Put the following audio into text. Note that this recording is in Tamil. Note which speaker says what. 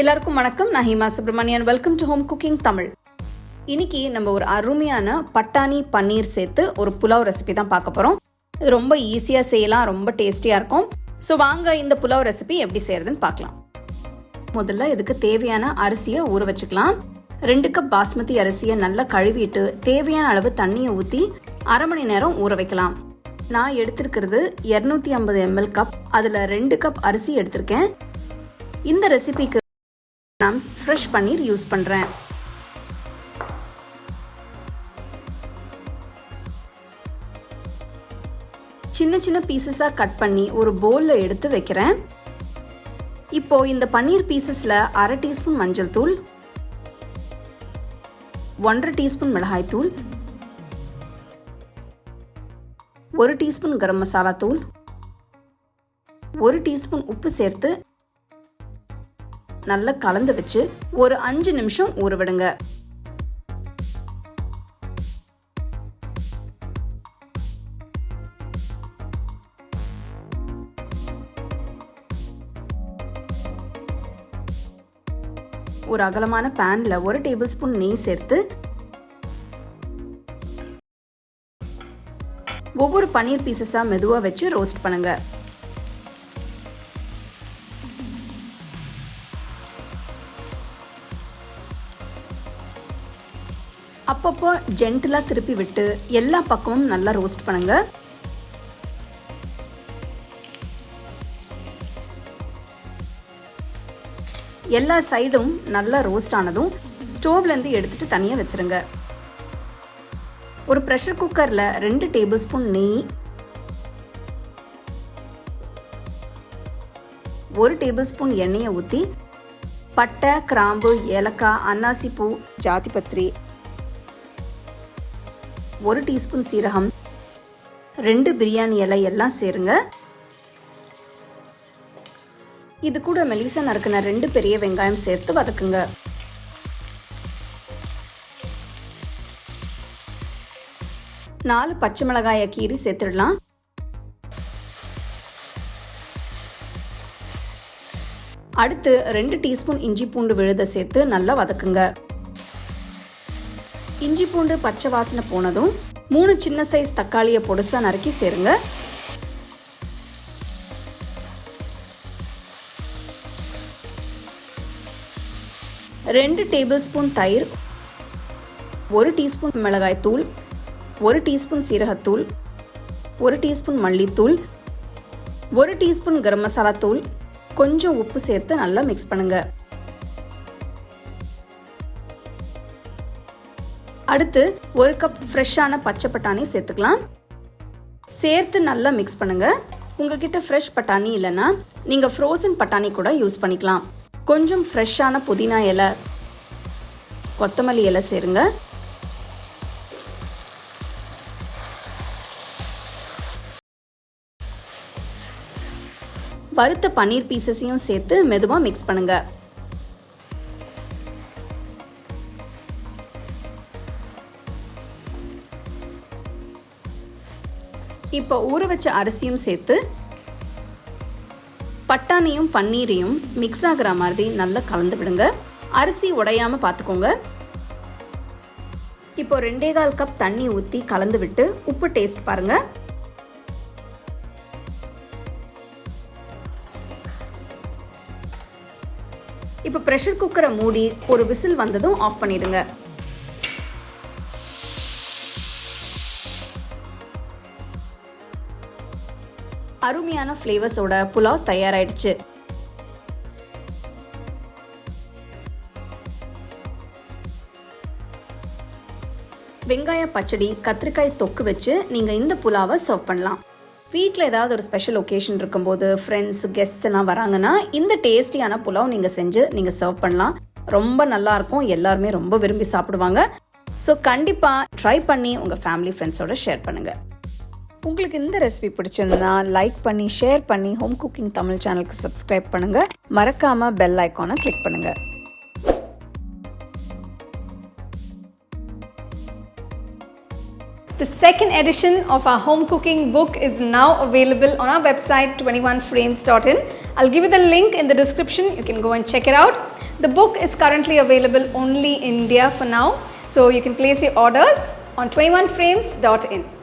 Speaker 1: எல்லாருக்கும் வணக்கம். நான் Hima Subramanian. Welcome to home cooking Tamil. இன்னைக்கு நம்ம ஒரு அருமையான பட்டாணி பன்னீர் சேர்த்து ஒரு புலாவ் ரெசிபி தான் பார்க்க போகிறோம். இது ரொம்ப ஈஸியாக செய்யலாம், ரொம்ப டேஸ்டியாக இருக்கும். ஸோ வாங்க இந்த புலாவ் ரெசிபி எப்படி செய்யறதுன்னு பார்க்கலாம். முதல்ல இதுக்கு தேவையான அரிசியை ஊற வச்சுக்கலாம். 2 கப் பாஸ்மதி அரிசியை நல்லா கழுவிட்டு தேவையான அளவு தண்ணியை ஊற்றி அரை மணி நேரம் ஊற வைக்கலாம். நான் எடுத்திருக்கிறது 250 ml கப். அதில் 2 கப் அரிசி எடுத்திருக்கேன். இந்த ரெசிபிக்கு ஃப்ரெஷ் பன்னீர் யூஸ் பண்றேன். சின்ன சின்ன பீசஸா கட் பண்ணி ஒரு பவுல்ல எடுத்து வைக்கிறேன். இப்போ இந்த பன்னீர் பீசஸ்ல 1/2 டீஸ்பூன் மஞ்சள் தூள், 1/2 டீஸ்பூன் மிளகாய் தூள், 1 டீஸ்பூன் கரம் மசாலா தூள், 1 டீஸ்பூன் உப்பு சேர்த்து நல்லா கலந்து வச்சு ஒரு 5 நிமிஷம் ஊற விடுங்க. ஒரு அகலமான பேன்ல 1 டேபிள் ஸ்பூன் நெய் சேர்த்து ஒவ்வொரு பன்னீர் பீசஸா மெதுவா வச்சு ரோஸ்ட் பண்ணுங்க. அப்பப்போ ஜென்டிலா திருப்பி விட்டு எல்லா பக்கமும் நல்லா ரோஸ்ட் பண்ணுங்க. எல்லா சைடும் நல்லா ரோஸ்ட் ஆனதும் ஸ்டோவ்ல இருந்து எடுத்துட்டு தனியா வச்சிருங்க. ஒரு பிரஷர் குக்கர்ல 2 டேபிள் ஸ்பூன் நெய், 1 டேபிள் ஸ்பூன் எண்ணெயை ஊற்றி பட்டை, கிராம்பு, ஏலக்காய், அன்னாசி பூ, ஜாதிபத்திரி, 1 டீஸ்பூன் சீரகம், 2 பிரியாணி இலை எல்லாம் சேருங்க. இது கூட மெலிசா நறுக்கின 2 பெரிய வெங்காயம் சேர்த்து வதக்குங்க. நாலு பச்சை மிளகாயை கீறி சேர்த்துடலாம். அடுத்து 2 டீஸ்பூன் இஞ்சி பூண்டு விழுதை சேர்த்து நல்லா வதக்குங்க. இஞ்சி பூண்டு பச்சை வாசனை போனதும் 3 சின்ன சைஸ் தக்காளியை பொடுசா நறுக்கி சேருங்க. ரெண்டு டேபிள் ஸ்பூன் தயிர், 1 டீஸ்பூன் மிளகாய் தூள், 1 டீஸ்பூன் சீரகத்தூள், 1 டீஸ்பூன் மல்லித்தூள், 1 டீஸ்பூன் கரம் மசாலா தூள், கொஞ்சம் உப்பு சேர்த்து நல்லா மிக்ஸ் பண்ணுங்க. அடுத்து 1 கப் ஃப்ரெஷ்ஷான பச்சை பட்டாணி சேர்த்துக்கலாம். சேர்த்து நல்லா மிக்ஸ் பண்ணுங்க. உங்ககிட்ட ஃப்ரெஷ் பட்டாணி இல்லைன்னா நீங்க ஃப்ரோசன் பட்டாணி கூட யூஸ் பண்ணிக்கலாம். கொஞ்சம் ஃப்ரெஷ்ஷான புதினா இலை, கொத்தமல்லி இலை சேருங்க. வறுத்த பன்னீர் பீசஸையும் சேர்த்து மெதுவா மிக்ஸ் பண்ணுங்க. இப்போ ஊற வச்ச அரிசியும் சேர்த்து பட்டாணியும் பன்னீரையும் மிக்ஸ் ஆகிற மாதிரி நல்லா கலந்து விடுங்க. அரிசி உடையாம பார்த்துக்கோங்க. இப்போ 2.25 கப் தண்ணி ஊற்றி கலந்து விட்டு உப்பு டேஸ்ட் பாருங்க. இப்போ ப்ரெஷர் குக்கரை மூடி ஒரு விசில் வந்ததும் ஆஃப் பண்ணிடுங்க. அருமையான ஃப்ளேவர்ஸோட புலாவ் தயாராயிடுச்சு. வெங்காய பச்சடி, கத்திரிக்காய் தொக்கு வச்சு நீங்க இந்த புலாவை சர்வ் பண்ணலாம். வீட்டில் ஏதாவது ஒரு ஸ்பெஷல் ஒகேஷன் இருக்கும்போது ஃப்ரெண்ட்ஸ், கெஸ்ட்ஸ் எல்லாம் வராங்கன்னா இந்த டேஸ்டியான புலாவ் நீங்க செஞ்சு நீங்க சர்வ் பண்ணலாம். ரொம்ப நல்லா இருக்கும். எல்லாருமே ரொம்ப விரும்பி சாப்பிடுவாங்க. ஸோ கண்டிப்பா ட்ரை பண்ணி உங்க ஃபேமிலி ஃப்ரெண்ட்ஸோட ஷேர் பண்ணுங்க. உங்களுக்கு இந்த ரெசிபி பிடிச்சிருந்தா லைக் பண்ணி, ஷேர் பண்ணி, ஹோம் குக்கிங் தமிழ் சேனலுக்கு சப்ஸ்கிரைப் பண்ணுங்க. மறக்காம பெல் ஐக்கானை கிளிக் பண்ணுங்க.
Speaker 2: The second edition of our home cooking book is now available on our website 21frames.in. I'll give you the link in the description. You can go and check it out. The book is currently available only in India for now, so you can place your orders on 21frames.in.